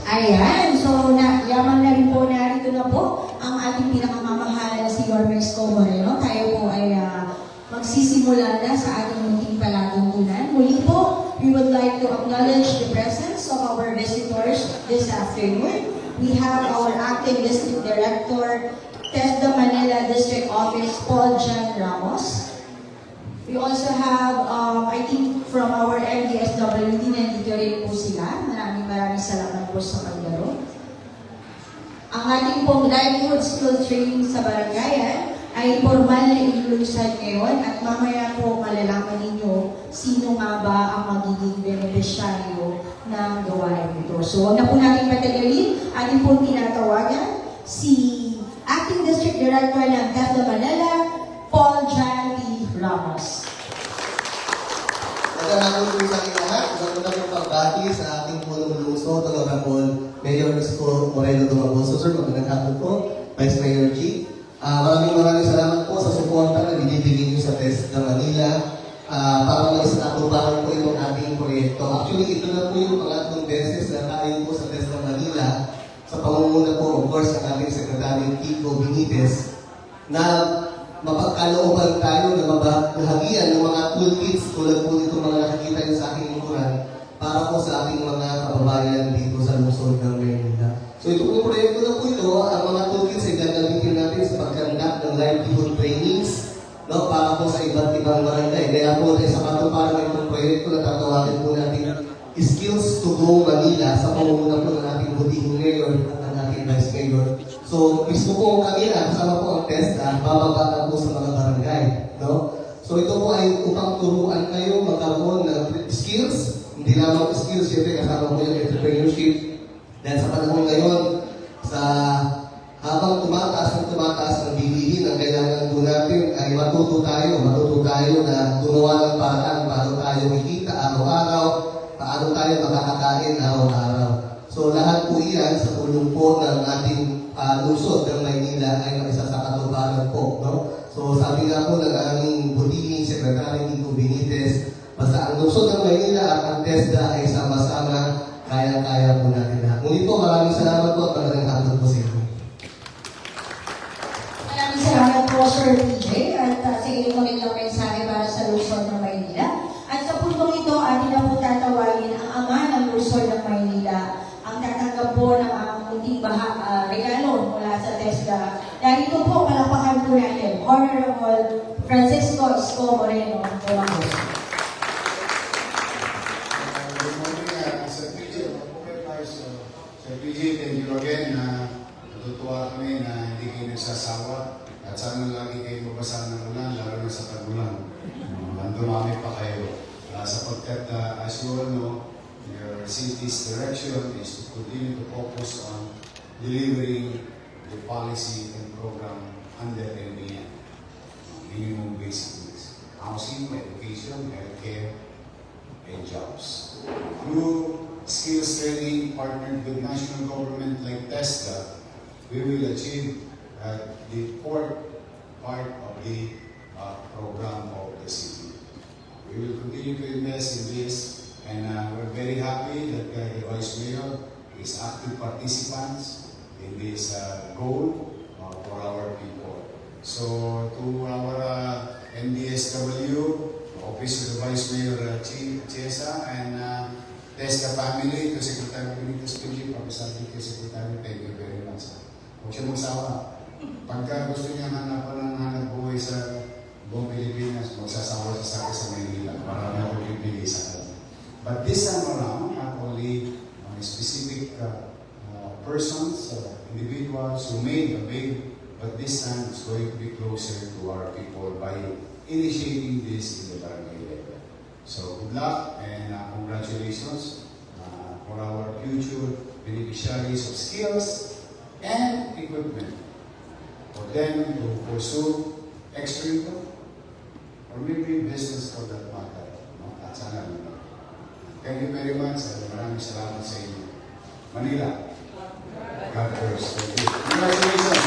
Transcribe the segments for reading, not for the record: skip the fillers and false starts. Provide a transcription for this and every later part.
Ayan, so yaman na rin po, narito na po ang ating pinakamamahal na si Yorme Isko Moreno. Tayo po ay magsisimula na sa ating munting palatuntunan. Muli po, we would like to acknowledge the presence of our visitors this afternoon. We have our Acting District Director, TESDA Manila District Office, Paul John Ramos. We also have, I think, from our MDSWD, nandito rin po sila. Maraming salamat po sa paglaro. Ang ating pong livelihood skill training sa barangayan ay formal na ilulunsad ngayon at mamaya po malalaman ninyo sino nga ba ang magiging beneficiaryo ng gawain ito. So huwag na po natin patagalin. Ating pong tinatawagan si Acting District Director ng TESDA Manila, Paul John P. Ramos. Magandang po sa aking lahat. Magandang po pagbati sa ating punong lungsod, Honorable Mayor Isko Moreno Dumagoso. Sir, magandang hapon po, Vice Mayor G. Maraming salamat po sa suporta na binibigay niyo sa TESDA Manila para maisatatuparan po itong ating proyekto. Actually, ito na po yung pangatlong beses na tayo po sa TESDA Manila sa pangunguna po, of course, ang ating Secretary Kiko Benitez na mapagkalooban tayo na mabahagian ng mga toolkits tulad po nito mga nakikita nyo sa aking lingkuran para po sa ating mga kababayan dito sa lungsod ng Maynila. So ito po proyekto na po ito, ang mga toolkits ay gagamitin natin sa pagkandak ng livelihood trainings, no, para po sa iba't ibang barangay. Kaya po sa katuparan ng itong proyekto na tatawagin po natin Skills to Go Manila sa pamumuno po ng ating butihing mayor at ng ating vice mayor. So, mismo po kami na, kasama po ang TESDA, bababa po sa mga barangay. No? So, ito po ay upang turuan kayo magkaroon ng skills, hindi lamang skills, siyempre kasama po yung entrepreneurship. Dahil sa panahon ngayon, habang tumataas ang bilihin, ang kailangan po natin ay matuto tayo na gumawa ng paraan paano tayo makikita araw-araw, paano tayo makakakain araw-araw. So lahat po iyan sa tulong po ng ating lungsod ng Maynila ay maisasakatuparan po. No? So sabi nga po ng aming butihing Secretary Kiko Benitez, basta ang lungsod ng Maynila at ang TESDA ay sama-sama, kaya-kaya po natin lahat. Ngunit po, maraming salamat po at magandang hapon po sa inyo. Maraming salamat po, Sir PJ, at sa inyong magandang mensahe para sa lungsod ng Maynila. At sa puntong ito, atin na po tatawagin ang ama ng lungsod ng Maynila, ang tatanggap po ng munting regalo mula sa TESDA. Dahil ito po, palapakan po natin, Honorable Francisco Isko Moreno. Sir PJ, thank you again. Natutuwa kami na hindi kayo nagsasawa at sana lagi kayo mabasa ng ulan, lalo na sa tag-ulan. Dumami pa kayo. Sapagkat, as you all know, your city's direction is to continue to focus on delivering the policy and program under MBN, minimum basic needs, housing, education, healthcare, and jobs. Through skills training partnered with national government like TESDA, we will achieve the fourth part of the program of the city. We will continue to invest in this, and we're very happy that the Vice Mayor is active participants in this goal for our people. So to our MDSW, Office of the Vice Mayor Chiesa, and TESDA family, to Secretary Benitez PG, Papasabi kay Secretary, thank you very much. Huwag siya magsawa. Pagka gusto niya hanapan ng hanap buhay sa buong Pilipinas, magsasawa siya sa akin sa Maynila. Marami ako pipili sa akin. But this time around, not only specific persons, individuals who made a bid, but this time it's going to be closer to our people by initiating this in the barangay level. So good luck and congratulations for our future beneficiaries of skills and equipment for them to pursue extra income or maybe business for that matter. At sana naman. Thank you very much at maraming salamat sa inyo. Manila. God bless. Thank you. Congratulations.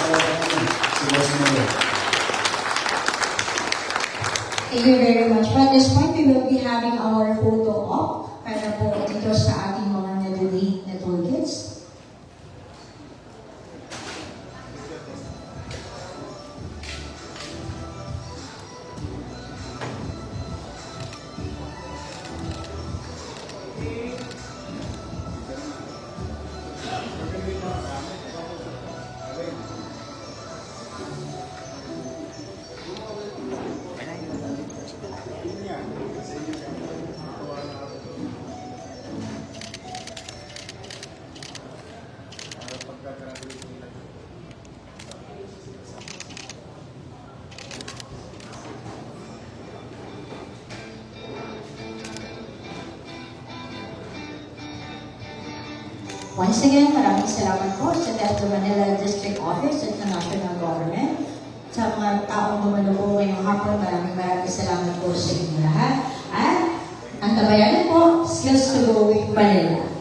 Si Boss Mayor. Thank you very much. But at this point, we will be having our photo op para po dito sa ating mga na-donate na toolkits. Once again, maraming salamat po sa Metro Manila District Office at sa National Government. Sa mga taong bumalo po ngayong hapon, maraming salamat po sa inyo lahat. At ang tabayanan po, Skills to Go Manila.